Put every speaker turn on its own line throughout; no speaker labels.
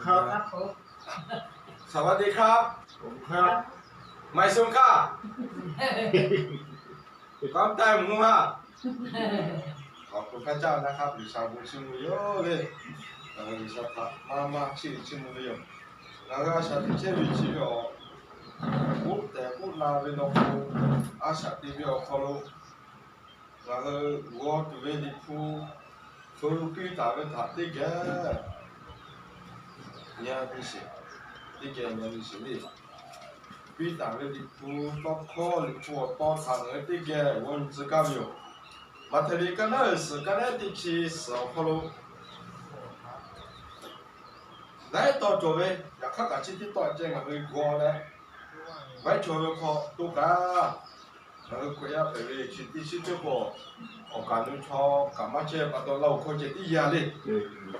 ครับสวัสดีครับผมครับไม่สนค่ะความใจมึงว่าขอบคุณพระเจ้านะครับหรือชาวบุญชิมุโยเลยแล้วก็ชาวพระมาชิมุโยแล้วก็ชาวที่เชื่อวิชิโยพูดแต่พูดลาเวโนคูอาชาติเบียคอโลแล้วก็วัวตัวเวลิฟูฟูกุยตาเวทัดดิแกเนี่ยไม่ใช่ดิแกเนี่ยไม่ใช่เลยกุยตาเวลิฟู多考虑过多长的ดิแก文字干有มาเทลีกันนั่นสิกันนั่นที่ชีสเอาพลุแล้วต่อจบเลยอยากข้ากับชิดที่ต่อเจงกับเรื่องกัวเลยไว้จบเลยพอตุกาแล้วก็คุยไปเลยชิดที่ชิดที่พอโอกาสนู้นชอบกับมาเชื่อปัตตาเราคนเจดียาเลย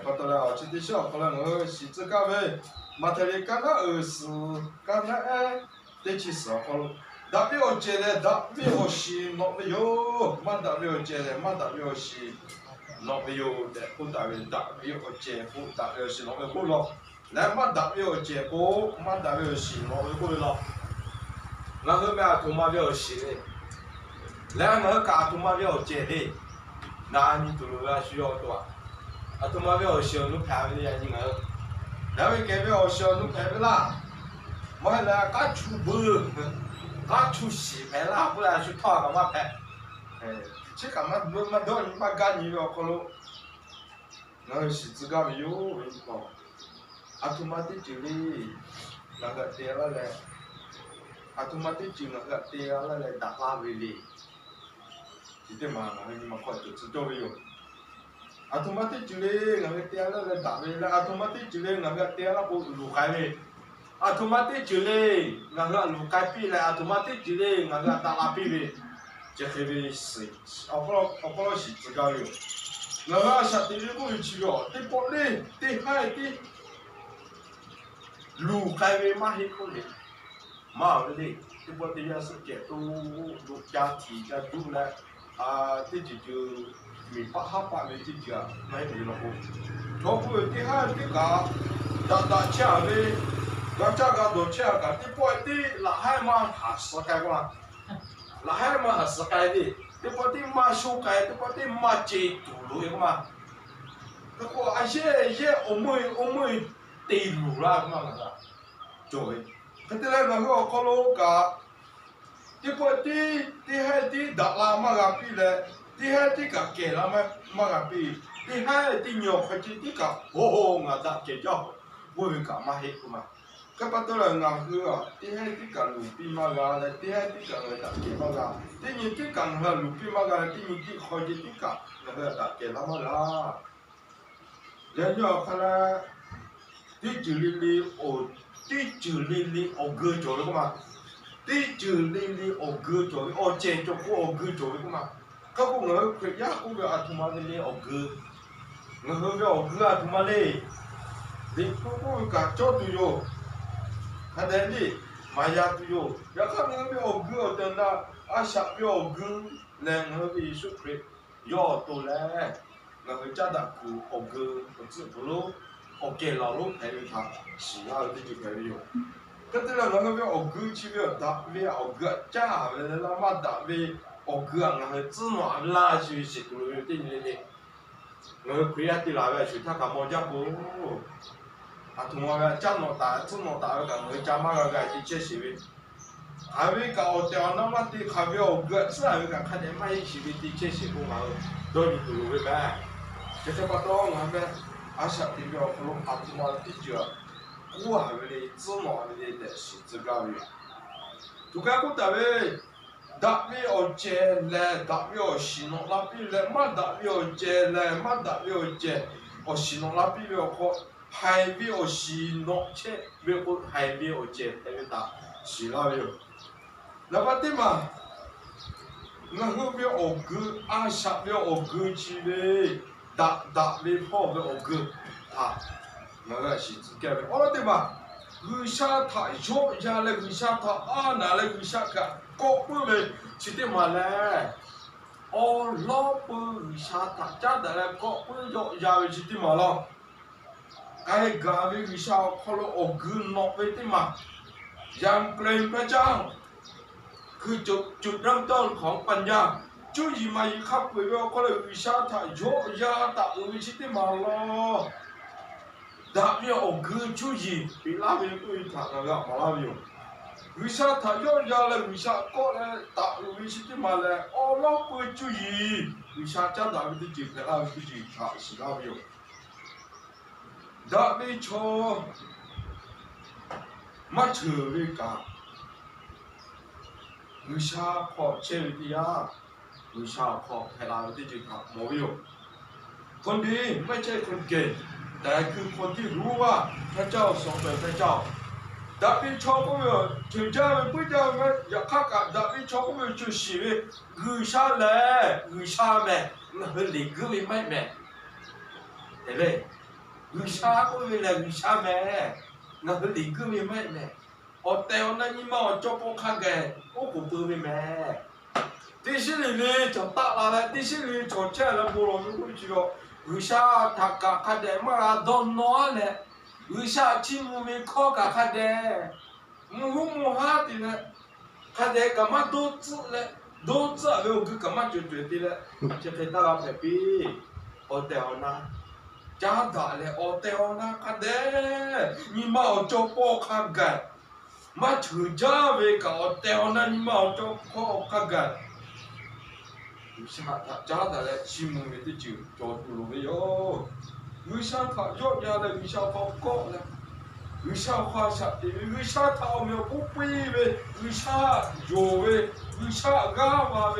ปัตตาเราชิดที่ชอบคนละสิจิกันเลยมาเทลีกันนั่นสิกันนั่นที่ชีสเอาพลุดับเบิลเจเลดับเบิลชีนอกไปโยมันดับเบิลเจเลมันดับเบิลชีนอกไปโยแต่พูดดับเบิลเจพูดดับเบิลชีนอกไปพูดหรอกแล้วมันดับเบิลเจพูมันดับเบิลชีนอกไปพูดหรอกแล้วก็ไม่เอาทุ่มมาเบิลชีเลยแล้วเมื่อกาทุ่มมาเบิลเจเลยนั่นนี่ตัวเรา需要ตัว啊ทุ่มมาเบิลชีนู้นแพ้ไปเลยยังไงแล้วไอ้แกเบิลชีนู้นแพ้ไปละไม่แล้วก็ชูบือ他出洗牌啦，不然去套干嘛牌？这干嘛没到你妈干你了，可能那是自个没有为什么？啊，他妈的就嘞，那个爹了嘞，啊，他妈的就那个爹了嘞，打拉回嘞，记得嘛？那个你们快就知道了哟。啊，他妈的就嘞，那个爹了嘞打回来，啊，他妈的就嘞，那个爹了不路开嘞。otomatis jule ngaga lukai pi le otomatis jule ngaga talapi le jadi si apa si segala yo ngaga satu ni pun cium ti boleh ti hai ti lukai le mahi pun le mau le ti boleh dia sikit tu jadi jadi le ti jadi mi apa le ti jadi mai ni lo coba ti hai ti ka tak cah leเราจะการดูเชื่อกันที่พอที่หลักให้มาหาสกายว่าหลักให้มาหาสกายดิที่พอที่มาชูกายที่พอที่มาเจตุลุยมาแล้วก็ไอ้เย่อมวยตีลุละมาละจอยก็ที่แรกเราก็เขาลูกกับที่พอที่ให้ที่ดักลามากับพี่เลยที่ให้ที่กับเกล้ามากับพี่ที่ให้ที่หยอกที่กับโอ้โหงาดักเกล้าบุยกับมาเฮกุมาก็ปัตตานีงคือที่ให้ที่กันลูปีมากาเลยที่ให้ที่กันดักเกมากาที่นี่ที่กันฮะลูปีมากาที่นี่ที่คอยที่กันนั่นแหละดักเกล้ามาละแล้วเนี่ยเขาละที่จุลิโอที่จุลิโอเกอร์จอยก็มาที่จุลิโอเกอร์จอยโอเจนจกูโอเกอร์จอยก็มาก็กูเงยเขียนกูเงยอาทุมาเลยโอเกอร์เงยโอเกอร์อาทุมาเลยเด็กกูกับโจตุโย看到你，买呀都有，要看那个表哥等那小表哥，然后比说亏，要多嘞，那个家的姑表哥不知不咯，给老路陪着他，其他的就陪着有。可是那个表哥去表大表哥家的那么大表哥，那个芝麻拉去是不咯的的，那个亏啊的那个去他干嘛家不？同我个加拿大个我加马个去接西边，还没搞掉那么的还没有个，是那个看见买西边的接西不嘛，都你都会买，就是把到我们下的表不弄阿芝麻的脚，我还没的芝麻的是这个的，就看我大卫。ดับเบิลเจเลยดับเบิลชิโนลาปิเลยมาดับเบิลเจเลยมาดับเบิลเจโอชิโนลาปิเลยก็海边有西诺切，没有海边有接，海边打西那边。那么对嘛？那后边有个啊，下边有个去嘞，打边跑边有个啊，那个是自己的。哦对嘛？个下他小下来个下他啊，拿来个下个，搞不嘞，去的嘛嘞？哦，老不下他家的嘞，搞不要下去的嘛咯。ไอ้กาวิวิชาเขาเราออกคืนนอกไปที่มายังเกรงพระเจ้าคือจุดเริ่มต้นของปัญญาจุยมาอีขับไปว่าเขาเลยวิชาถ้าโยยาตาวิชิตมาลอดาบยาออกคืนจุยปีลาวิตุยถางงามาลาวิวิชาถ้าโยยาเลยวิชาก็เลยตาวิชิตมาเลยอ๋อเราไปจุยวิชาจ้าดาวิตุจีเพลาวิตุจีถาสิลาวิดาบิโชมาเฉยกับวิชาขอเชวิทยาวิชาขอเพลาวิจิตรโมวิโอคนดีไม่ใช่คนเก่งแต่คือคนที่รู้ว่าพระเจ้าทรงเป็นพระเจ้าดาบิโชก็ไม่ถึงจะเป็นผู้เจ้าไม่อยากฆ่ากับดาบิโชก็ไม่ช่วยชีวิตวิชาแหละวิชาแม่มันหลีกไม่แม่เห็นไหมวิชาก็ไม่เลยวิชาแม่งั้นหลีกไม่แม่โอ้แต่วันนั้นยิ่งมาจบพวกข้าแกโอ้กูปืนไม่แม่ที่สิ่งนี้จะตัดอะไรที่สิ่งนี้จะเชื่อแล้วบุรุษไม่รู้จีโร่วิชาทักกะข้าเดมาโดนน้อยเลยวิชาชิมุมีข้อกะข้าเดมูฮาติเลยข้าเดก็มาดูจุเลยดูจุเวลก็มาจุดๆติเลยจะเป็นตาลาเปปีโอ้แต่วันนั้นจ้าด่าเลยโอเตอนะคันเดนี่มาเอาจบปอคักกันมาถือจ้าเวกับโอเตอนะนี่มาเอาจบปอคักกันวิชาถ้าจ้าด่าเลยชิมุไม่ได้จืดจอดดูเลยโยวิชาถ้ายอดยาเลยวิชาพอก็เลยวิชาข้าศึกวิชาถ้าเอาเมียปุ๊บปีเววิชาโยเววิชากามาเว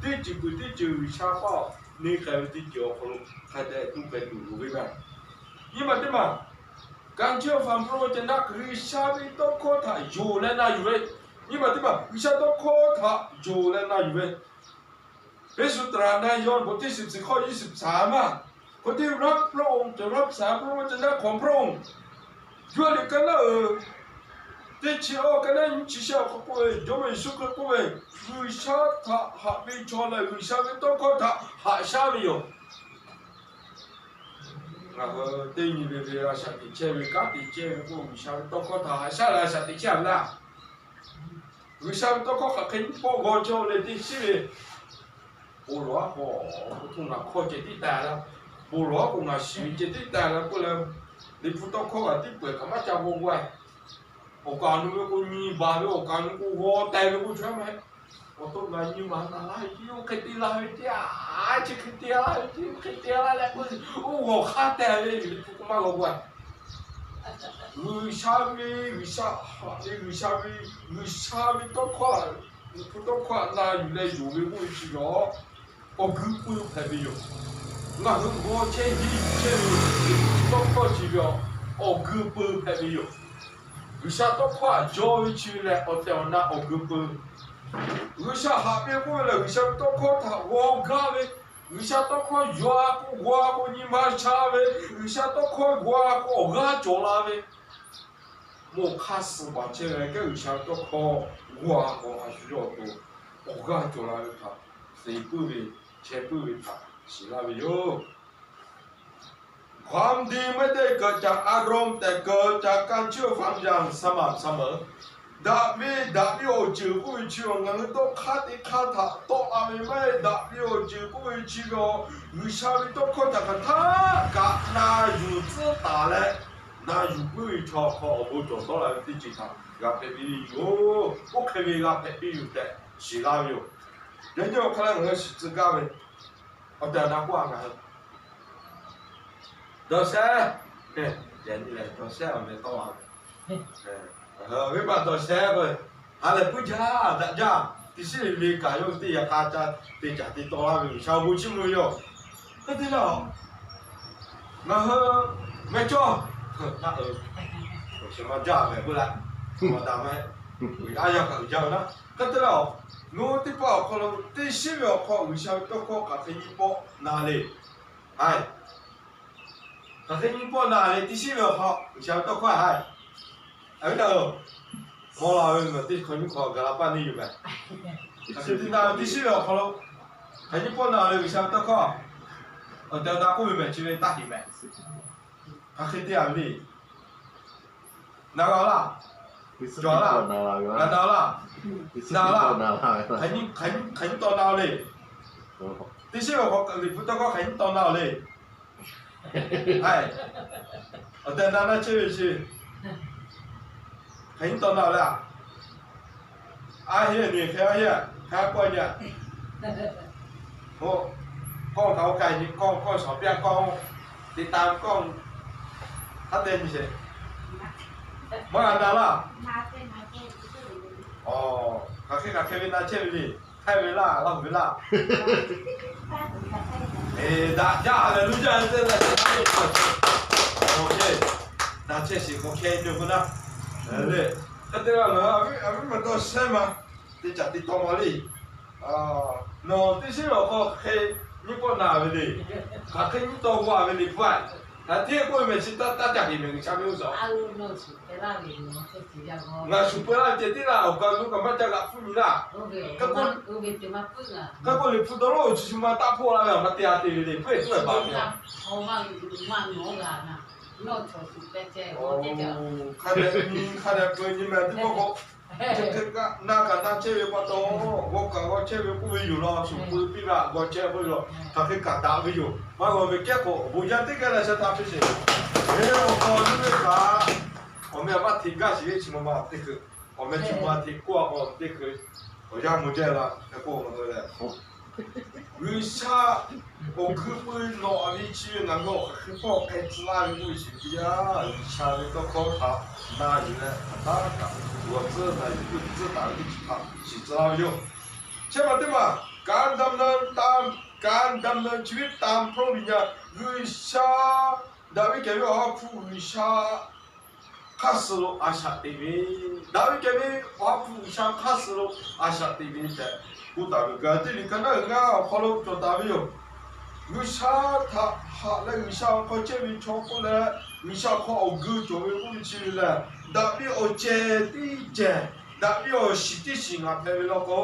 ที่จืดที่จืดวิชาพ่อนี่ใครที่เกี่ยวกับใครได้ทุกเป็นดูรู้ไหมยี่มันที่มาการเชื่อฟังพระวจนะคือวิชาที่ต้องโคตรอยู่และน่าอยู่เลยยี่มันที่มาวิชาต้องโคตรอยู่และน่าอยู่เลยพระสุตราในยอห์นบทที่14ข้อ23คนที่รับพระองค์จะรับสารพระวจนะของพระองค์ช่วยกันนะที่เชื่อกันนั้นที่เชื่อเขาพูดยอมสุขเขาพูดวิชาถ้าหาไม่ชอบเลยวิชาที่ต้องโคตรหาชาไม่อยู่เดี๋ยวนี้เวลาฉันติดเชื้อวิกาติดเชื้อพวกวิชาต้องโคตรหาชาแล้วฉันติดเชื้อแล้ววิชาต้องโคตรขึ้นพวกก็จะเลยติดเชื้อโอ้โหทุ่งนาโคตรติดแต่แล้วโอ้โหกูน่าชีวิตติดแต่แล้วกูเลยเดี๋ยวพุทธโคตรติดเปิดเขามาจับวงไว้โอกาสนู้นกูมีบาร์โอกาสนู้นกูหัวแต่กูช่วยไหมโอ้ตัวงานยิ่งมันอะไรที่โอเคตีละเดียจะคิดตีละที่คิดตีละแล้วกูโอ้โหข้าแต่เลยกูมาลงไว้วิชาต้องขวานต้องขวานนายอยู่ในอยู่ไม่รู้สิเนาะโอ้คือกูแพ้ไปอยู่งั้นกูเช่นต้องขวานสิเนาะโอ้คือกูแพ้ไปอยู่วิชาต้องขวานจอยชีวิตเลยโอ้แต่วันนั้นโอ้คือกูวิชาหาเรื่องกูเลยวิชาต้องขวานวงการเลยวิชาต้องขวานยัวกูนี่มาชาเลยวิชาต้องขวานยัวกูกาโจลาเลยโมคาสบาเชลก็วิชาต้องขวานยัวกูอาชีพตัวกาโจลาเลยท่าสิบุรีเชบุรีท่าสิลาวิโยความดีไม่ได้เกิดจากอารมณ์แต่เกิดจากการเชื่อฟังอย่างสม่ำเสมอดาวิโอจือผู้เชื่องั้นต้องคาติคาถาต้องอะไรไม่ดาวิโอจือผู้เชื่อวิชาวิต้องคนแต่กันท่ากะนาอยู่自打嘞นาอยู่ผู้ชอบขอบุตรต้องอะไรที่จิตทำกับเป็นวิโยโอเควิกับเป็นวิโยแต่สิลาวิโยเดี๋ยว可能我是自个呗我等他过来多少？人来多少没到啊？为嘛多少个？还来不加，大家，第四位加油的呀，大家对家的多啦，小母亲没有，那对了，然后没做，那我什么家没不来，我打没，为啥要搞家呢？那对了，我的包可能第四位考为啥都考咖啡一包哪里？哎。他跟你报哪里？第四秒考，想多快还？哎不，我老人嘛，第肯定考个了半年有呗。他是哪第四秒考了？还你报哪里？想多快？掉到过面去呗，大地呗。他可以点的，拿到了，抓了，拿到了，拿了，肯到哪里？这些我你不到个肯到哪里？哎，我等那去，肯到哪了？啊here你看过呢？我กล้องเขาไกลนี่กล้องสองเปียกล้องติดตามกล้องถ้าเต้นไม่ใช่มาอันนั้นล่ะอ๋อเขาแค่เวลาเช่นนี้ให้เวลาเราเวลา大家的รู้จัก这个OK那这是 OK 对不啦对ก็เดี๋ยวนะมันต้องใช่ไหมที่จะติดต่อมาเลยnoที่สิเราก็แค่你不拿回来，他肯定到我回来不完。那天过面是大家里面下面有少。那是不然这地啦，我讲如果嘛这个妇女啦，个你不到了就是嘛打破了嘛，第二天的不会做吧？看来过你们这个。这个那这位不多，我这位不会有了，是不比吧？我这会了，他可以干大会有，我没见过，不像这个那是他不行。我告诉你啥，我们要把提高些什么嘛？这个我们去把提过好，这个好像没见了，那过我们回来。为啥我可不哪里去能够放开自那里东西的呀？下面都考察哪里呢？他我这呢有这打的他是知道有，ใช่ไหมที่มาการดำเนินชีวิตตามพระวิญญาณวิชาดาวิดเก็บไว้ว่าผู้วิชาข้าศึกอาชาติวิดาวิดเก็บไว้ว่าผู้วิชาข้าศึกอาชาติวิแต่กูดาวิดก็ที่นี่ก็นั่งง่าพอเราจดดาวิดอยู่วิชาถ้าหาและวิชาเขาเชื่อวิชาคนละวิชาเขาเอาเงินจบไปผู้วิชาละดาวิดเอาเจดีเจดาวิดเอาสิทธิสิงห์ไปแล้วก็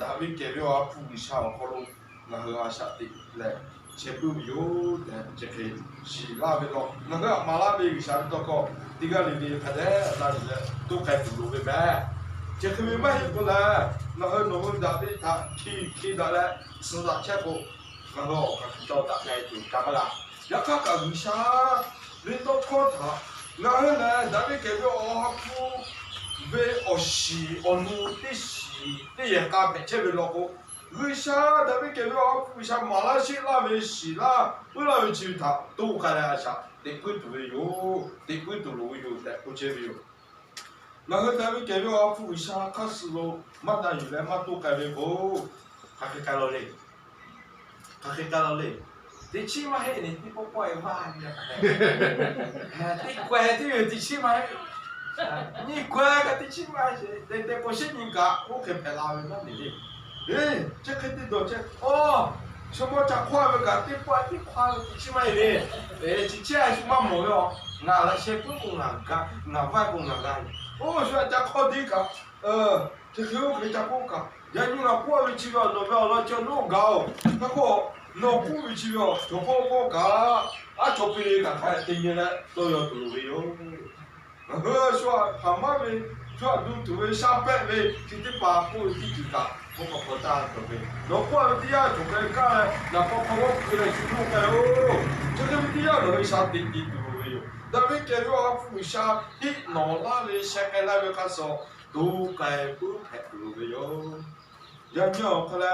ดาวิดเก็บไว้ว่าผู้วิชาเขาลง那个阿下的来，全部有的这个是那边咯，那个马拉边有啥子个，这个里面看的那里的都开始路边卖，这个卖过来，那个农民那边他去到来吃了结果，然后他到大概就干嘛啦？要看个有啥，你到看他，然后呢那边给个阿夫，为阿西阿努的西，的也干别这边那个。为啥他们给我为啥马来西亚为西啦？为了为其他都看来啥？得归都有，得归都有的，不这边有。然后他们给我为啥开始咯？马达有来马都改变不？他可以改了嘞，他可以改了嘞。第七嘛嘿，你不怪嘛？第怪第七嘛嘿，你怪个第七嘛嘿？得不是你搞，我可以拍拉回那里。这肯定多这哦，什么叫快不干？你快起码的，这些什么没有？拿了些不公人干，拿外公人干。我说这靠地干，这个可以加工干。人家那过位去了，那边那叫弄高，那个那过位去了，就好干，啊，就比那看今年呢都要多位哟。说他妈的，说都多位下班位，今天把过位去干。我不打准备，那过底下准备干，那包括我回来去弄干哦，这个底下弄一下滴滴都有，那边给我付下，一弄那里先给那边开始，都该不排都有，人家后来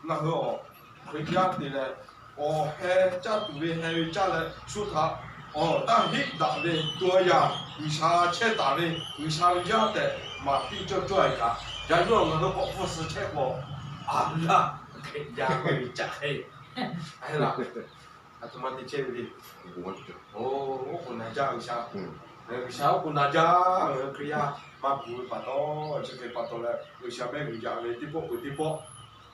那个回家的嘞，哦，还家都的还有家来说他，哦，但一打的多呀，为啥切打的，为啥家的马比较多呀？人家我都不是吃过，啊啦，给人家会吃黑，哎啦，啊他妈的吃的，哦，我跟人家有啥，有啥我跟人家可以啊，嘛不会把到，这个把到了，有啥没有家的地方地方，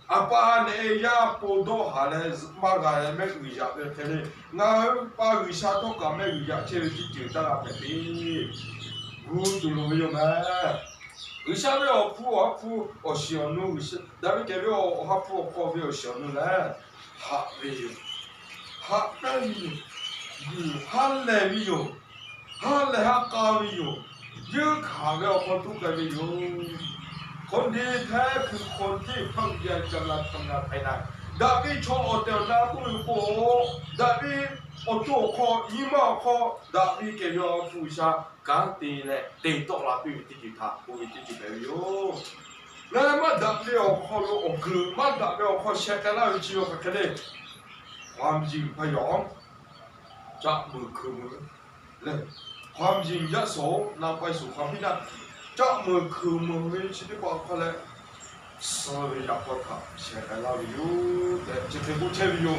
啊把那呀报道下来，嘛个没有家的可能，那把有啥都搞没有家，这个就到那边，我都没有嘛。为啥没有铺小路？是咱们这边铺小路嘞，哈没有，哈没有， han le vi yo han le ha ka vi yoยื้อขาแล้วคนทุกข์กันไม่อยู่คนดีแท้คือคนที่พักเพียรกำลังทำงานภายในดาวิชอเตลนาผู้โกดาวิอโตคอยิมาคอดาวิเกยอฟูชาการตีเนี่ยตีตกลาปีวิธีท่าผู้วิธีแบบอยู่แล้วมาดาวิอคอโลอกลืมมาดาวิอคอเชคลาวิจิโอกันเลยความจริงพยองจะมือคือมือเลยความจริงยะโสนำไปสู่ความพินาศเจ้ามือคือมือวิชิตบอกเขาเลยสวีดับพอขับเชื่อกันเราอยู่แต่จะเป็นผู้เชื่ออยู่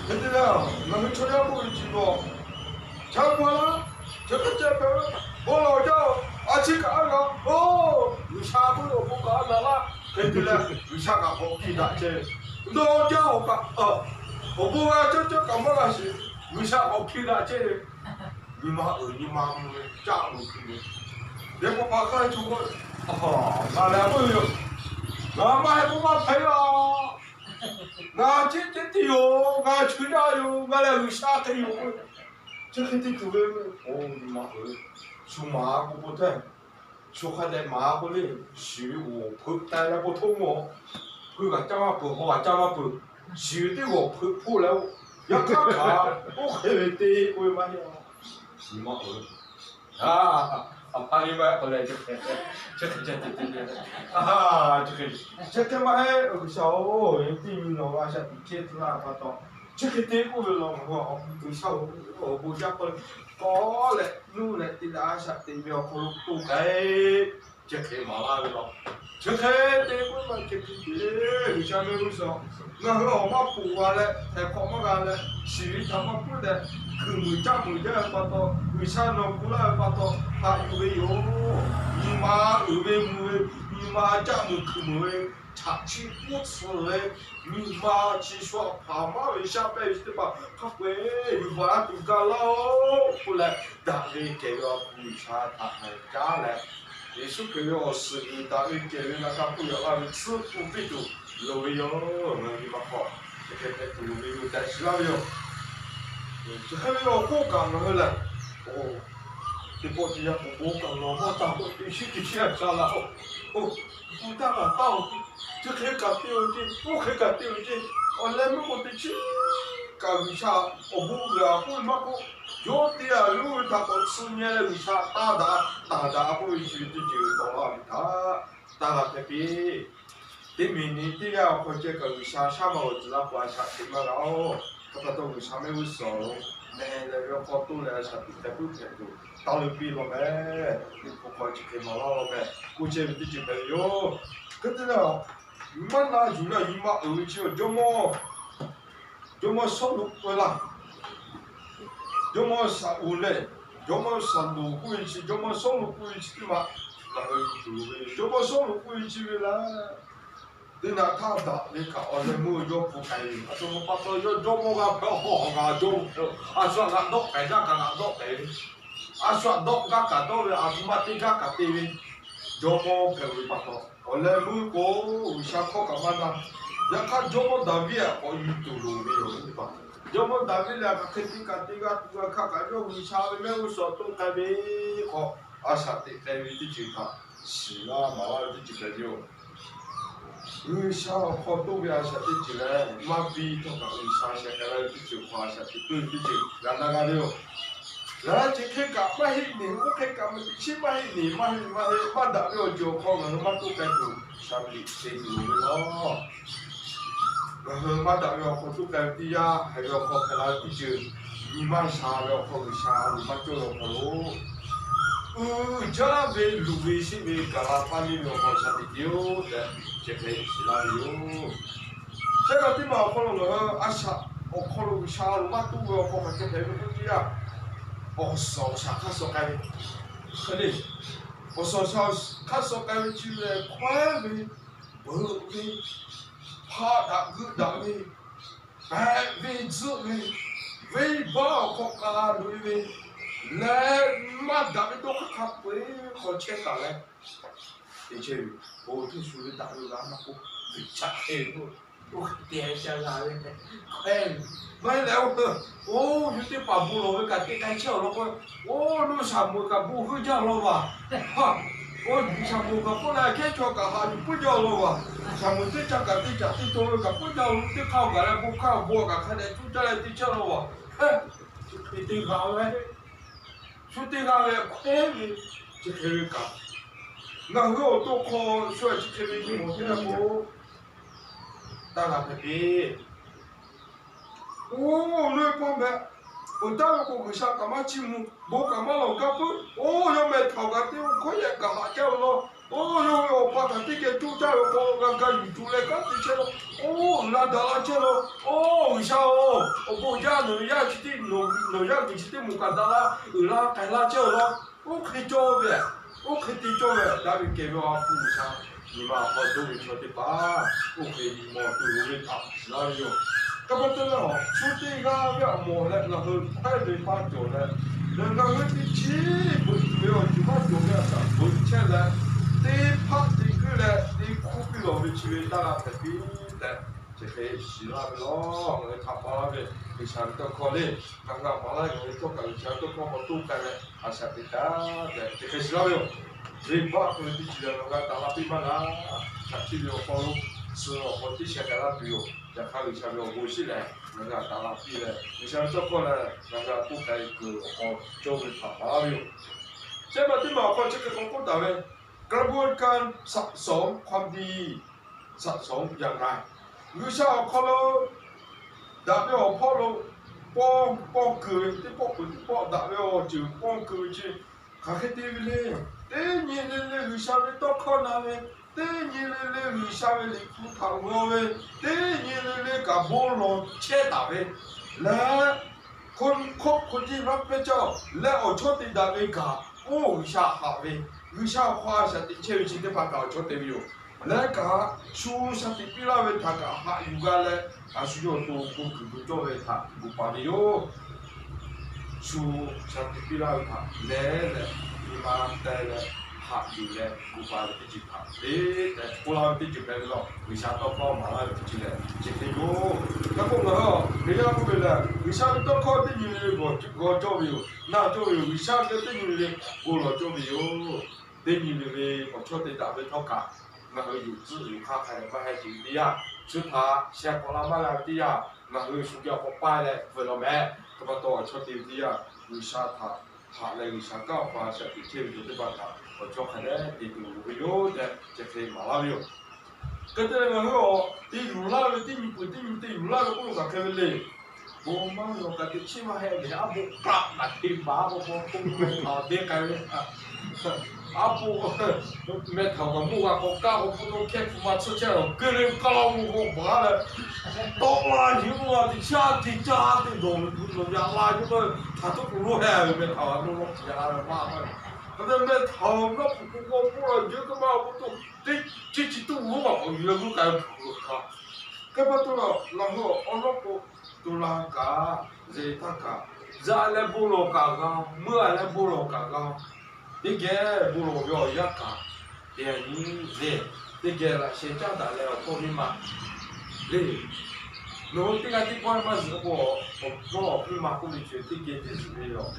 เห็นไหมล่ะมันไม่ช่วยเราผู้จริงบอกช่างมาจะก็จะเป็นโอ้เราเจ้าอาชีพกันเหรอโอ้วิชาผู้ผู้กันนั่นละเห็นไหมล่ะวิชาการของที่ได้เจโดนเจ้ากันผมบอกว่าเจ้ากันมาสิวิชาของที่ได้เจ你妈你妈们家务去的，别不把开出过，那两个有，那妈还不把赔了，那这的有，那去哪有，那两个啥都有，这肯定就哦你妈说马不对，说还得马不嘞，是我破带了不通我，破个怎么破好怎么破，是的我破了，要看看，我还得我妈呀。你妈阿你妈后来这这嘛哎，小哦，人地名咯，啊，下地铁子啊，发到，这个地过了我，小我不加过，过来路来地拉下地苗可不该，这个嘛啦咯，这个地过嘛这个地，下面有说，我和我妈不话嘞，还靠么干嘞，是他妈不的。คือมือจ้ามือเยอะปะโตวิชาโนกุลาปะโตหาอยู่เวโยมีมาอยู่เวมือมีมาจ้ามือคือมือชักชีพูดเลยมีมาชีชัวพามาวิชาไปสิบะข้าเวอยู่บ้านตุกาลาพูดเลยดาวิเกยอวิชาทางจ้าเลย耶稣给我是你大卫给人那个不要啊，吃不必读，路有我们地方好，这个在路有在西拉有。这还要过港了嘞，哦，这波子要过港了，我打过必须得先上了，哦，不打了到，这可以搞丢的，不可以搞丢的，我来没我得去搞一下，我不了，不嘛不，有的啊，如果他不吃面了一下，打不回去的就到了他，打了这边，对面的这样或者搞一下，下面我知道关下去嘛了。他都上面有烧龙，那个好多来啥都不偏多，到了比了呗，你不快去开马了呗，估计你就没有，可是呢，慢拿住了，一马二九，怎么收入过了，怎么上五嘞，怎么上路过去，怎么收入过去嘛，那个就怎么收入过去了。你那他打你看，我这木有不开心，怎么把这有怎么个票好啊？怎么说那都白家干那都白，说都干干都的，什么地干干地的，怎么票会把到？我这木个下课干嘛呢？要看怎么打比啊，我遇到路没有的吧？怎么打比了？看地干地干，我看看这为啥没有说都改变好？啥的改变的情况，是啊，马上就改变。小好多边下的进来，马比他讲啥下个来就花下去，对不对？让那个了，那就开干嘛黑年，我开干嘛起码黑年，嘛打了就靠我嘛都该做，啥里谁做的咯？然后嘛打了好多该的呀，还要靠看那的就，你嘛啥了靠啥，你嘛做了好咯。叫那边路边是边干嘛把你了靠啥的丢的。这个是哪里哟？这个地方可能我下，我可能下路嘛都要我看这边的东西啊，我烧下看烧开，可能我烧下看烧开就来快呗，不呗，怕打个打呗，白呗子呗，尾巴我卡路呗，来嘛打呗都卡呗，好切下来。以前我听说的大陆人那个会吃很多，我点下来了，哎，买来我哦，有点把布了，我赶紧赶巧了我，哦，那啥么个不会讲了吧？哈，我啥么个不来开车干哈就不讲了吧？啥么这家干这家这多了个不讲了，这靠过来不靠我个，看来就这来这讲了吧？哎，就这个嘞，就这个嘞，快嘞，就这个。那我都靠说这个你我现在不。当然不必。哦，那方面，我当然我想干嘛节目，我干嘛老干部，哦，要买淘个店，可以干哈叫咯？哦，要把个这个主家我个宇宙来干这些咯？哦，那当然去咯。哦，为啥哦？我不家农家去的农家去的木干达啦，那干辣椒咯？我可以做呗，我可以做呗，但是给我父母上。你妈好多人说的吧，我可以摸对我的他，哪有？根本真的哦，出这个要摸了，然后快点把脚了，人家会的起不没有就把脚了上，不起来，得怕这个嘞，得苦逼了，没去打了特别的，这个洗了的咯，我他妈的，你想到可怜，刚刚把那个做搞想到搞好多干了，还想得打的，这个洗了没有？Riba tu di jalan orang tak lapi mana, cakap dia kalau semua poti sekarang tu yo, jangan lupa dia bosi lah, orang tak lapi lah, macam tu kau lah, orang tu kaya ke, orang jauh apa yo. Saya berarti apa cakap kau tahu le, กระบวนการสะสมความดีสะสมอย่างไรวิชาเขาเราดาบเดียวพ่อเราป้องเกิดที่ป้องปืนป้องดาบเดียวจืดป้องเกิดจีข้าแค่ตีไปเลยเต้นยินเลยวิชาไปต้องข้อนาเวเต้นยินเลยวิชาไปลิขุทางเราเวเต้นยินเลยกับโบลอนเช่ดาเวและคนคบคนที่รักพระเจ้าและเอาชดติดาเวกับโอ้วิชาหาเววิชา花下的切วิชิต把搞出对没有？那个书下的比那位他个哈有个嘞，还需要多不作为他不把的哟。书下的比那位他来了，你妈带了哈有嘞，不把的几他，诶，不拉的几百了，为啥到考马拉的几嘞？这个哟，那个哦，人家不了，为啥到考的你我做没有？那做有为啥个的你嘞我了做没有？对你那个我确定打不透卡，那个有字有卡还不还行的呀？是他先过来马来的呀，那个暑假我摆嘞，为了买，他把多确定的呀？为啥他那个香港话是一天就得把他，我叫他嘞，地图没有的，这可以马拉有。跟着那个哦，地图那个地不地图那个不能看嘞。我妈我感觉起码还得阿不干那地马我啊别干啊。阿布没头个木啊，我家我不都开副嘛出去了，个人搞我妈了，到了以后啊，家的农家啦，这个他都不落海，没头啊，都落家了妈的，他这没头，那我不了，这个嘛我都这都我嘛，我原来我干哈，干嘛都了，然后我那个都那个，这他个，这来不落干个，么来不落干个。这个不如要一个，电影嘞，这个啦，现在大家考虑嘛，嘞，侬这个地方嘛是我不嘛不理解，这个就是没有，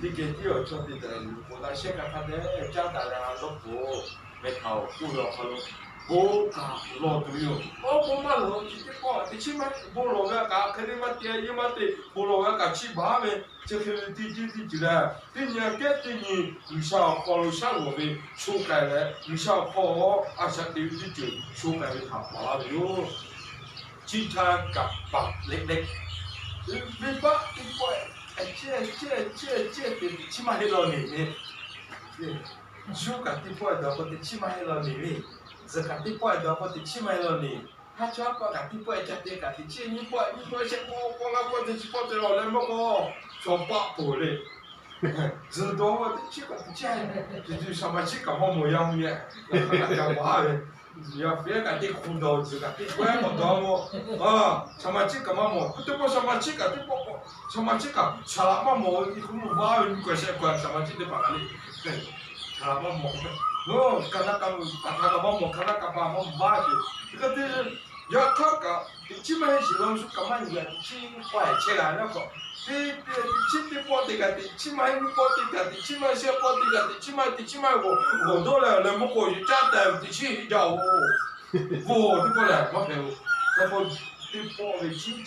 这个要做的的，我那现在看的家大家都没考，不要考虑。我讲老多哟，我嘛老几个讲，你起码不老个讲，肯定嘛电影嘛的，不老个讲起码呗，这个地了，今年给今年你想考虑下我们修改了，你想考想对就修改的他嘛了哟，其他讲吧，leg，没把一块，这起码还老年呢，修改的块的，或者起码还老年呢。Zakati poi dapat dicimai lo ni. Haja apa kati poi jadi kati cini poi siapa apa dicipot lo lembok ko. Coba boleh. Zero dicipot jadi sama si kamu moyangnya. Yang mahal. Ya biar kati kudo kati poi mau sama si kamu mau. Betul sama si kati pokok sama si kamu selama mau ikut mau juga saya sama si depan kali. Selama mau. No, karena kamu mau karena kamu mau bagi. Kita 要看个，基本上形容是干嘛样，几块钱来那个，起包的个，起码你包的个，起码先包的个，起码我多了，那么过去家的起叫我的过来，没陪我，那个的包的起，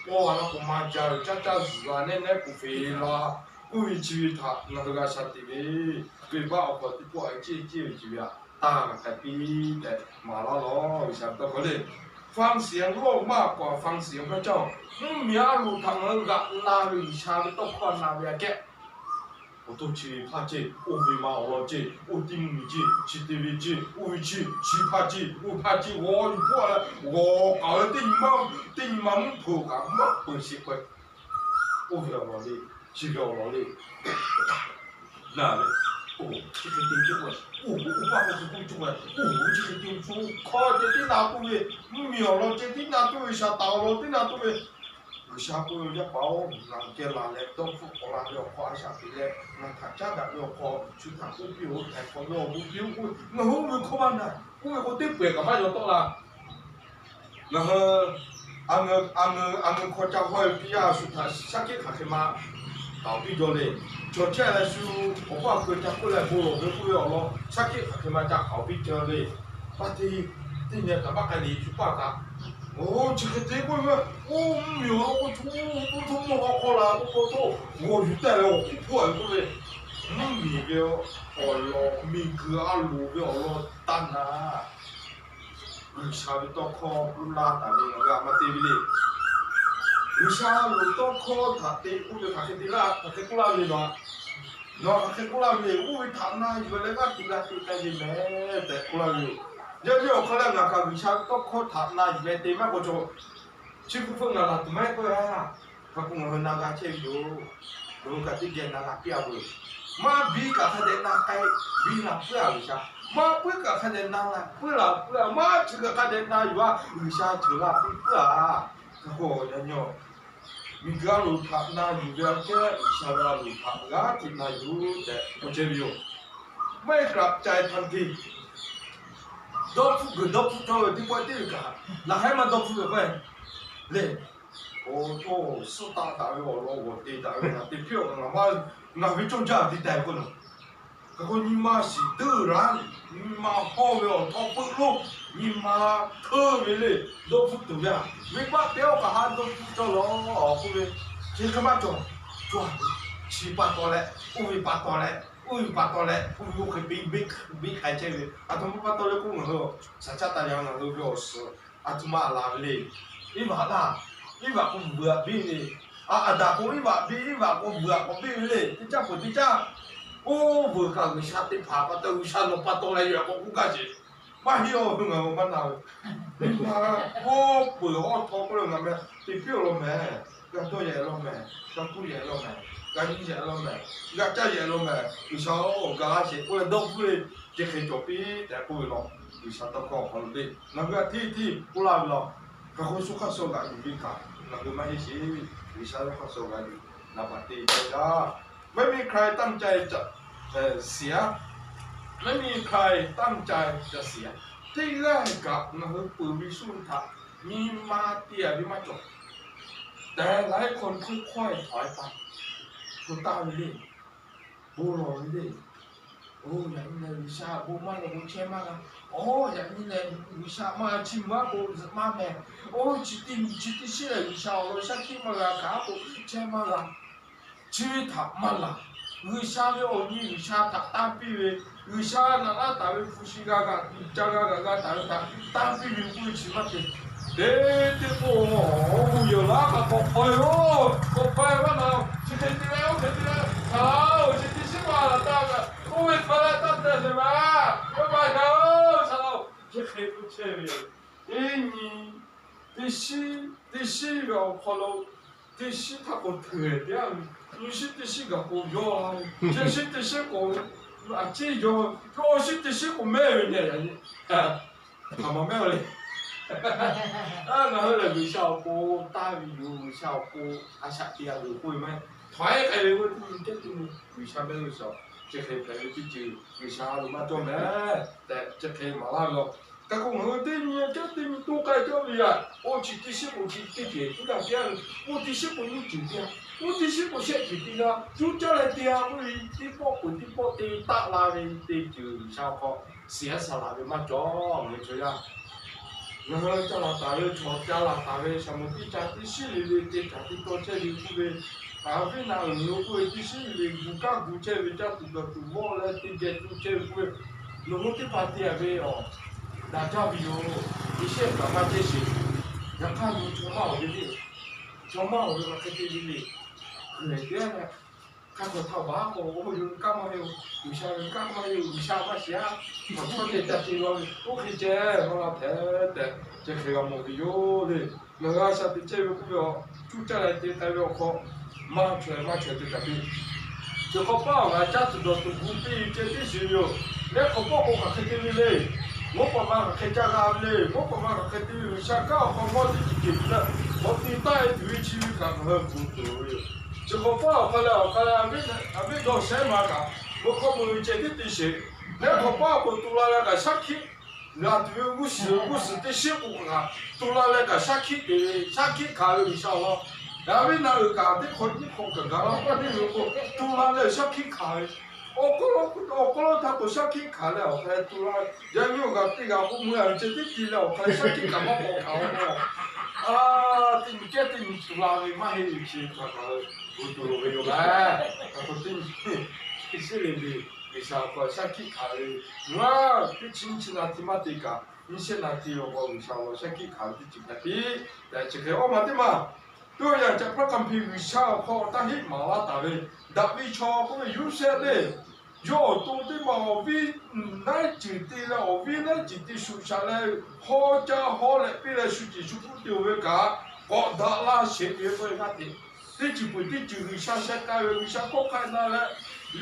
我完了我妈家事啊，奶不会啦，不会去他那个啥的嘞，对吧？我的包接啊。大概比的马拉罗想到可能方向路มากกว่าฟังเสียงพระเจ้ามีอารมณ์ทางนั้นกับนาวิชาไม่ต้องคอนนาวิแก我都去怕这，我为嘛我这，我顶你这，去对面这，我去怕这，我怕这，我过来，我搞了对你妈不干嘛不习惯，我不要劳力，只要劳力，那嘞。哦，这个点就问，我把我是工作的，这个点说，靠这点哪部位，苗了这点哪部位下到了，点哪部位，下部位要包，那给拿来都不好拿了花下去嘞，那他家的要花，去他股票，他放了股票，我后面可办呢？我对白干嘛就到了，然后俺们国家会比较说他下给他什么，倒闭着嘞。就这来说，我把国家过来不了，不要了，下去他妈家好比较嘞，把这年干嘛干的去把他，哦，这个这个我没有，我从好了，我遇到了我不爱过嘞，没有，了，没个啊路不要了，单呐，下边到靠不拉单的那个嘛对不对？你下路到靠他的，我就他的啦，他的过来的嘛。no ke kula me u thana ibele ga tiga je me te kula me yo khala na ka bisha to kho thana ibe te ma ko jo chi ku phung na la tu mai ko ya ka ku ngo na ga che yo ro ka ti ge na la pia bu ma bi ka kha de na kai bi na pia bisha ma pu ka kha de na la pu ma chi ka kha de na yu a bisha chi la pu ka ko ya nyo Migalo takna yuvyake isharalu takga tikna yu de ochebiyo. ไม่กลับใจทันทีดอกฟุกดอกฟุกเท่าที่ว่าที่กันแล้วให้มันดอกฟุกไปเลยโอ้โหสุดตาตาไปบอกเราว่าตีตาไปนะตีเพี้ยวนะว่านาวิจงจ่าตีแต่คนน่ะก็คนนี้มาสิตื้อร้านนี่มาพ่อไปออกท้องปึ๊กลูกนี่มาเธอไปเลยดอกฟุกตัวอย่างไม่ว่าเดี๋ยวก็หาดอกฟุกเจ้าล้อออกไปเชื่อขมาจ่อจ่อชีปาตัวแหละอุ้ยปาตัวแหละpas tolak, ou que big chrétien, à ton pas tolak qu'on a, ça t'a taillé en un peu aussi, à tout mal lavé, il va là, il va pour boire bien, à d'accord, il va pour boire bien, tu t'as pour tu t'as, oh, vous quand vous chatez pas, pas de chat non pas tolak, il va pour vous cacher, pas hier on va on va là, oh, pour le rendre trop le même, c'est plus le même, quand toi il y a le même, quand tout il y a le même. การยิงเสียลมแบบอยากจะเสียลมแบบวิชาโอ้การเสียกูเลยดอกกูเลยจะเคยจบปีแต่กูเลยหรอกวิชาตะกอคนดีนั่นก็ที่กูลาไปหรอกก็คนสุขสบายอยู่ดีกันนั่นก็ไม่ใช่วิชาสุขสบายอยู่นับปฏิบัติไม่มีใครตั้งใจจะเสียไม่มีใครตั้งใจจะเสียที่แรกกับนั่นคือปืนวิสุทธ์มีมาเตี้ยมีมาจบแต่หลายคนค่อยๆถอยไปกูตาเลยบูรอเลยโอ้อย่างนี้วิชาบูมาเลยบูเชื่อมากันโอ้อย่างนี้เลยวิชามาชิมว่าบูมาแม่โอ้จิตติสิเลยวิชาเราสักที่มาละครับบูเชื่อมาละชีวิตถักมาละวิชาเลยโอ้นี่วิชาถักตาปีเลยวิชานั่นละตาเป็นผู้ชิกากันจักรกันตาปีเป็นผู้ชิมาเป็นเด็กโอ้ยละก็พอก็ไปว่าเราชิคกี้พายเขาชิคกี้พายละตาก็กูไม่พอละตาแต่ใช่ไหมก็ไปเขาชิคกี้พายเชื่อเลยนี่ที่สี่ก็พอเราที่สี่ถ้าคนเถื่อนเนี่ยนี่สี่ที่สี่ก็กูยอมที่สี่กูอาจจะยอมก็ที่สี่กูไม่เนี่ยอย่างนี้ทำมาไม่เลย然后来微笑波，大鱼微笑波，啊下底下有会咩？台开的我这微笑咩微笑，这开开的就微笑了嘛做咩？但这开马拉个， các con người tên như chắc tên tu cái cho gì à ô chỉ tí xíu một chỉ tiền chúng ta biết ô tí xíu một những chỉ tiền ô tí xíu một sẽ chỉ tiền à chú cho lại tiền vì tí bỏ tiền tạ là thì chữ sao có xé sao là mà cho người chơi à nó hơi cho là tại vì cho cho là tại vì sao một tí trả tí xíu thì trả tí to chơi đi cũng về à vì nào nếu quên tí xíu thì cũng các cũng chơi vì chắc tụi mua lại tí chơi cũng chơi quên nó không tí phát tiền về rồi大家比如一些干嘛这些，人看你从嘛我就的，从嘛我就把这些的，那边呢，看过淘宝我有干嘛有些人干嘛有下嘛下，我穿的这些个我可以接，我老太太这个要么有的，那个啥的这个不要，住家来的代表好，买出来的这边，这个包啊，家子都不比这些是有，那个包我还可以嘞。我爸妈开家干嘞，我爸妈开的下岗和我自己的，我的带队去干和工作哟。这个包后来没到什么干，我可不接的这些，那个包我都拿那个下去，那对50的辛苦啊，都拿那个下去看了一下了，然后那个干的可以干干了，我的如果都拿那下去看。어걸로 타고 샤키 가래 어때 둘아 양요가 띠가 뭐야 저기 띠라 어때 샤키 가마 뭐 가고 아 띠게 띠 둘아이 마히 이치 가가 우두로 왜요가 또 띠 이슬인데 미사고 샤키 가래 와 띠친치나 티마티가 인세나 띠요고 미사고 샤키 가래 띠집다비 나 지금 엄마들마 tôi là chắc là cầm phiếu sao họ ta hít máu ta về đặc biệt cho có người yêu xe đấy do tôi đi mà vì nãy chỉ đi là vì nãy chỉ đi sụt xa này họ cha họ lại bị là sụt chỉ sụt tiêu về cả họ đã là sẽ về với cái gì thế chỉ bởi đi chữ xa xe cái về xa có cái nào là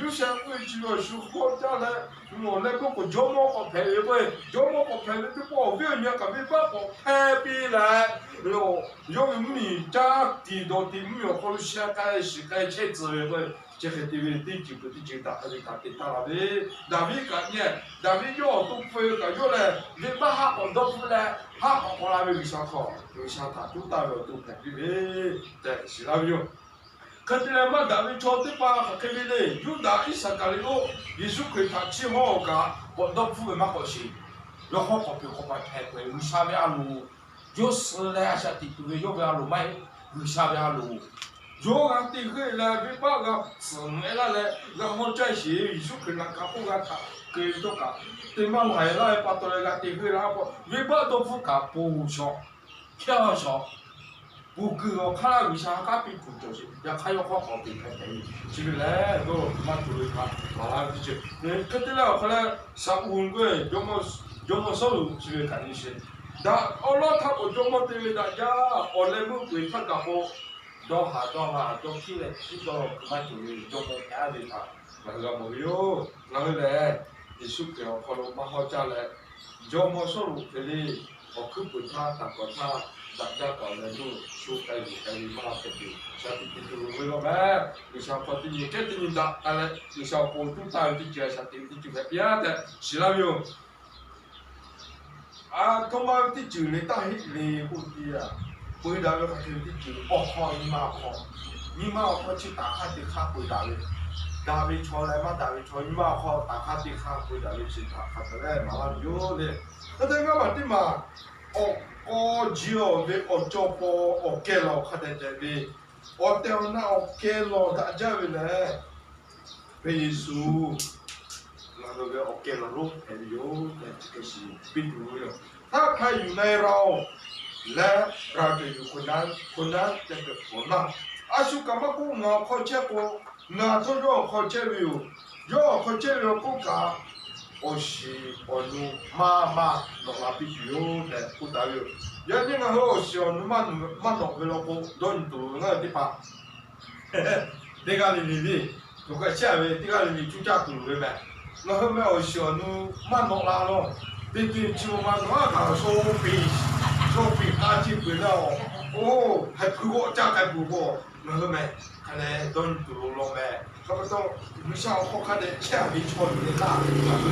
yêu xe với chỉ là sụt họ cha là ngồi lại có cái gió mò có phải với gió mò có phải với cái bảo vệ nhà cái việc có phải bị là rồi用米家地道的米好些个是个车子个，这个地位地就不地就打的打了的，那边个呢，那边要都飞个要来，你把哈讲到出来，哈讲过来为啥好？为啥他都打了都排的嘞？对，是那边。可是呢嘛，那边朝的吧，可以嘞，有那一三个里头，耶稣可以他起好个，我到付的嘛好些，然后好别好把排回，为啥边路？就是来下地图要不要路买，为啥不要路？如果地区来别把个市内来，然后再些，艺术可能搞不个他，给都搞，对嘛来来把到那个地区然后别把都不搞不少，跳少，不给我看了为啥搞别不就是，要看要花好别开开，是不来都嘛都来看，好了就是，可得了后来15个，要么收入是不是看一些。da Allah ta ko jomo te da ja ole mu ku ta ka ho do ha do ki le ki do ma tu ni jomo ya de ta ma ga mo yo na le ni su ke ko lo ma ho cha le jomo so lu ke le o ku pu ta ko ta da ja ko le du su kai ni ma ke ti sa ti tu we lo ba ni sa ko ti ni ke ti ni da ale ni sa ko tu ta ti ja sa ti ti ba ya de si la yo à công an tí chữ này ta hết lì hụt đi à bây giờ nó phải tí chữ bỏ kho nhưng mà kho chỉ ta khai thì khác bây giờ đã bị cho lại mà đã bị cho nhưng mà kho ta khai thì khác bây giờ chỉ ta khai cái này mà làm vô đấy thế thì các bạn tí mà ở chiều về ở chỗ phố ở kia lo khai đến đây về ở đèo na ở kia lo đã ra về này về Giêsu là về ở kia là lúc phải vô để cái gì biết đủ rồi ถ้าใครอยู่ในเราและเราจะอยู่คนนั้นจะเกิดผลมากอาชุกรรมกูงาเขาเชื่อกูงาทุกย่อเขาเชื่อวิวย่อเขาเชื่อวิวกูกาโอชิโอนุมาหนอกลาปิโยแต่กูตายอยู่ยันยังไงโอชิโอนุมาหนอกเวลากูโดนตัวงั้นที่ปะเด็กอะไรนี่ถูกแค่เชื่อเว้ยเด็กอะไรนี่จุดจ้าตัวเลยแม่แล้วแม่โอชิโอนุมาหนอกลาเนาะ对对，就嘛那个手臂，他就不了，哦，还不过，这还不过，那么看来都堵了没？他们都不像我看的前面朝的大，那个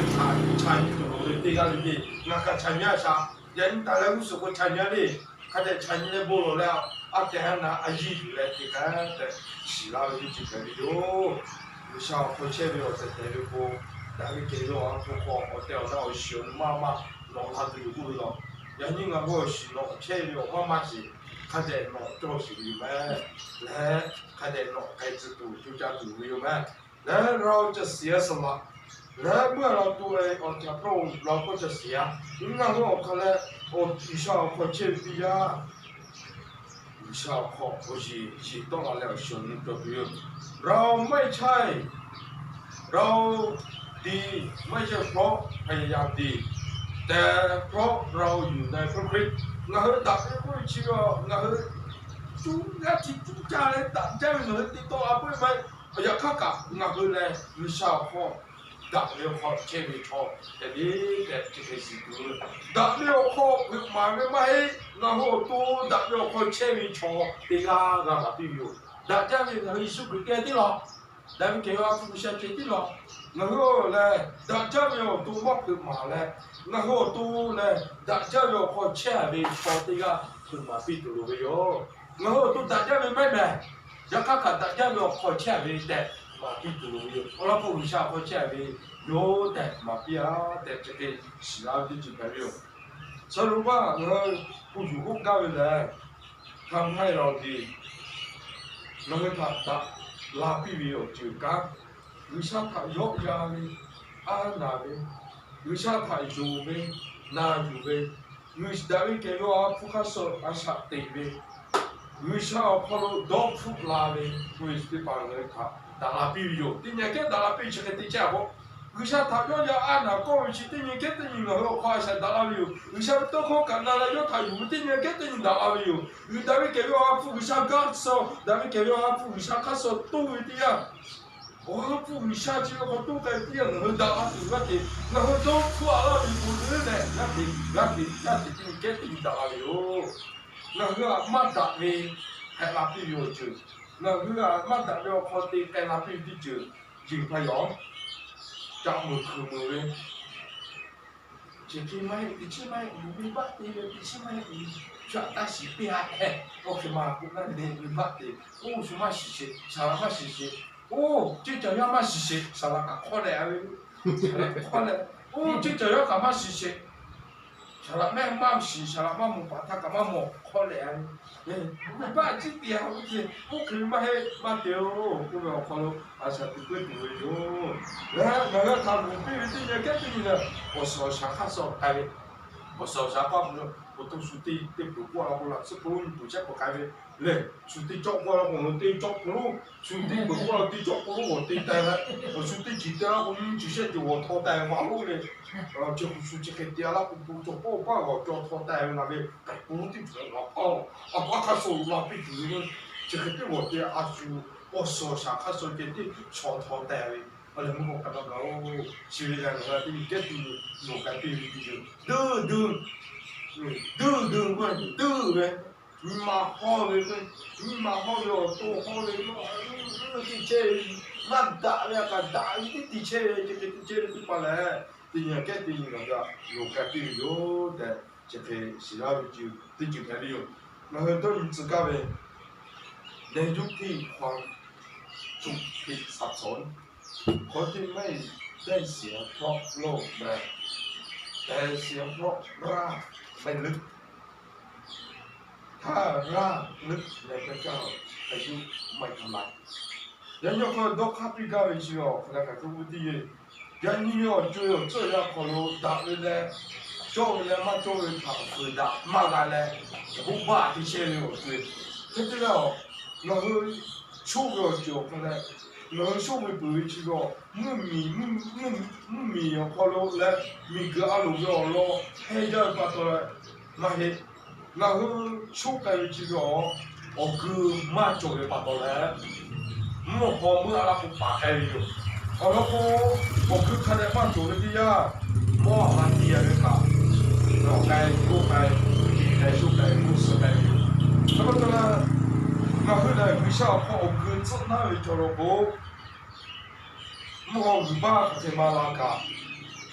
参与堵了对个里面，那个参加啥？人大家无所谓参加的，看在参加的不了了，啊，这样那啊一出来这个的，其他的就这个哟，不像我前面我在那里过，那个给了我不好，我掉到小妈妈，弄他就不了，人家我是弄前面妈妈是。看在弄做事有咩？来看在弄该制度就叫制度有咩？来เราจะเสียสละและเมื่อเราตัวเองออกจากพระองค์เราก็จะเสียงั้นเราเขาเลยโอ้วิชาข้อเชื่อพิจารวิชาข้อที่ต้องเอาแล้วชนตัวเดียวเราไม่ใช่เราดีไม่ใช่เพราะพยายามดีแต่เพราะเราอยู่ในพระคริสต์งาเฮดับไอ้พวกชีวงาเฮจุ้งงาที่จุ้งจ่าเลยดับใจมันเลยติดต่ออาไปไหมอยากข้ากับงาเฮเลยวิชาข้อดับเลี้ยวข้อเชื่อไม่ชอบแต่นี้แต่จะเป็นสิ่งที่ดับเลี้ยวข้อฝึกมาไม่ไหมงาเฮตัวดับเลี้ยวข้อเชื่อไม่ชอบตีกางาดับอยู่ดับใจมันเลยสุขแก่ที่หรอดับเกี่ยวกับผู้ชายที่หรอ然后呢，大家要多么去买嘞？然后多呢，大家要靠钱为靠这个去买比多了哟。然后都大家要买买，要看看大家要靠钱为的买比多了哟。我那个为啥靠钱为有的买比啊？的这个是啊，就这个哟。所以话我不如果搞的ทำให้เราดีเราไม่ขาดตลาพี่วิวจืดกันวิชาถ่ายยกยาเลยอาณาเลยวิชาถ่ายจูเลยนาอยู่เลยวิชาดาวิเกลอาผู้ข้าศึกอาชาติเลยวิชาพอเราดอกฟุกลาเลยวิชาที่ปังเลยค่ะดาราพี่วิวที่เนี่ยแค่ดาราพี่เชื่อที่เจ้าบอกวิชาถ่ายยกยาอาณาก็วิชาที่เนี่ยแค่ที่ยิงเราข้าศึกดาราวิววิชาตัวเขากันดาราโยถ่ายอยู่ที่เนี่ยแค่ที่ยิงดาราวิวดาวิเกลอาผู้วิชาการสอบดาวิเกลอาผู้วิชาข้าศึกตู้วิทยา我不你下去了，我都在电脑打那都错了，你不是的，那你给你打了哟，那个马达的还拿比较久，那个马达要靠的该拿比的久，就快要，讲没科目的，这个买，你去买，你买的，你去买的。chuyện ta chỉ bị hại hè, ô cái mà cũng là để bị bắt thì, ô chúng mà xí xí, sao mà xí xí, ô chứ trời ơi mà xí xí, sao mà cả khó lẽ vậy, khó lẽ, ô chứ trời ơi cả mà xí xí, sao mà mẹ mà xí, sao mà mua bán ta cả mà mua khó lẽ vậy, ba chỉ tiền không gì, ô cái mà hay mà tiêu, cái mà khó lắm, à sao tôi quyết định rồi, là thằng mình biết cái gì cái gì là,我说想看手开的，我手上挂不住。我都属地地不过了，我是不不接不开的，嘞，属地做过了，我们地做不了，属地不过了，地做不了，我地带了，我属地记得了，我们这些就我拖带马路嘞，就属这个地了，不做不把我叫拖带那边，不地做了哦，我看手那边就是这个对我的阿叔，我手上看手给地长拖带的。我哋冇講咁多講，少啲人話啲嘅啲冇解啲啲，嘟喂，嘟嘅，你媽好嘅，你媽好嘅，多好嘅，啲車乜打咧個打啲車，即係啲車啲把咧，啲人嘅啲人個冇解啲咗，但即係時候就啲就睇啲，那很多人自家嘅，連續啲狂做啲殺蟲。คนที่ไม่ได้เสียเพราะโลกแรงแต่เสียเพราะรากไม่ลึกถ้ารากลึกในพระเจ้าอายุไม่เท่าไหร่ยัง有很多卡比较一些哦，那个土地，人你要就有这样可能打的嘞，做的嘛做的好回答，嘛来嘞，不怕这些有对，这个哦，然后出个就可能。เราชอบไปปุ๋ยชีก็มีพอเราแล้วมีก็อารมณ์เราให้ได้ปัตตามาเห็นเราชอบไปชีก็โอ้คือมาจบเลยปัตตาแล้วเมื่อพอเมื่อเราปุ๊บปากแค่อยู่เอาแล้วพอคือคะแนนมาจบเลยที่ยาว่ามันดีอะไรกันเราใครรู้ใครดีใครชอบใครรู้สึกใครแล้วก็ตอนนั้น那后来为啥靠个子那位叫了不？我爸在马拉嘎，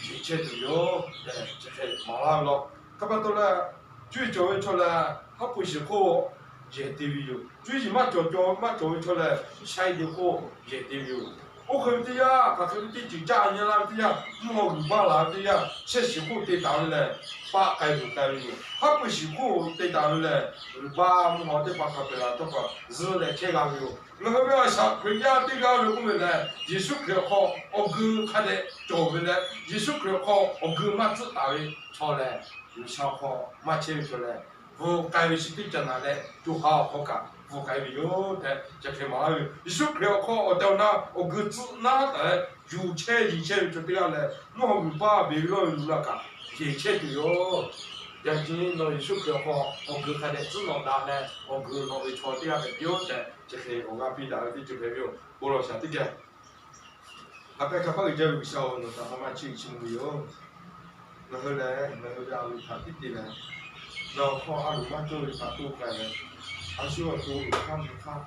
一切都有，这些马拉了，他把到了最早一出来，他不是靠也得有，最起码叫一出来，下一点靠也得有。我看的呀，他说的就家人啦的呀，我爸啦的呀，些时候得打来，把改不改有，他不是靠得打来，把我的把他别啦，都把日来开干有。我后边想，人家对家人我们来，耶稣可好，我哥看的教回来，耶稣可好，我哥妈子打的抄来，有想好，妈切出来，我改为是对讲哪来，就好好干。我改为有的，这开嘛有，耶稣可好，我到那，我哥子那的，有钱一切就这样来，我们把别人有那个，一切都有。อย่างที่เราชุกเกี่ยวกับองค์การเด็กซึ่งเราได้เนี่ยองค์การเราไปชดที่อะไรเยอะแต่จะเคยองค์การพิจารณาที่จะเคยอยู่บุรุษชาติที่แก่อาไปข้าพเจ้าวิชาโนแต่ทำมาชิมอยู่นั่นแหละนั่นแหละอาลูกชาติที่เนี่ยเราขออาลูกมาช่วยชาติตัวกันเลยอาชีพตัวข้ามข้าม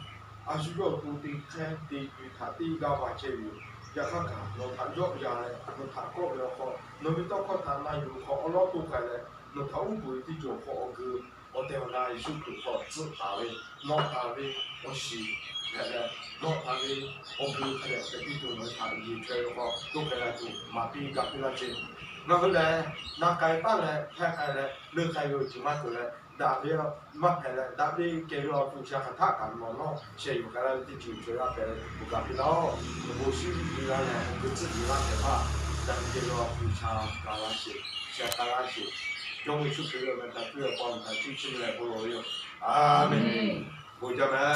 อาชีพตัวตีแค่ตีอยู่ชาติดาวมาเชื่ออยู่อยากข้างกันเราทำยกยาเลยเราทำก็เราขอเราไม่ต้องขอทำนายอยู่ขอเอาล้อตัวกันเลย那他们不会的就好个，我带我那一首歌好自打的，老打的我是看的，老打的我歌看的，在比中文他一出来的话，都看来就马屁干不了劲。那后来那改办了，开开了，乐开有几万出来，打的了，马开了，打的给了不像他干嘛咯，现有开了的就出来开了，不干不了，我是比他呢，我自己那害怕，但给了不像干那些，像干那些。用为出去了，他不要帮他，就进来不容易。阿门。我讲呢。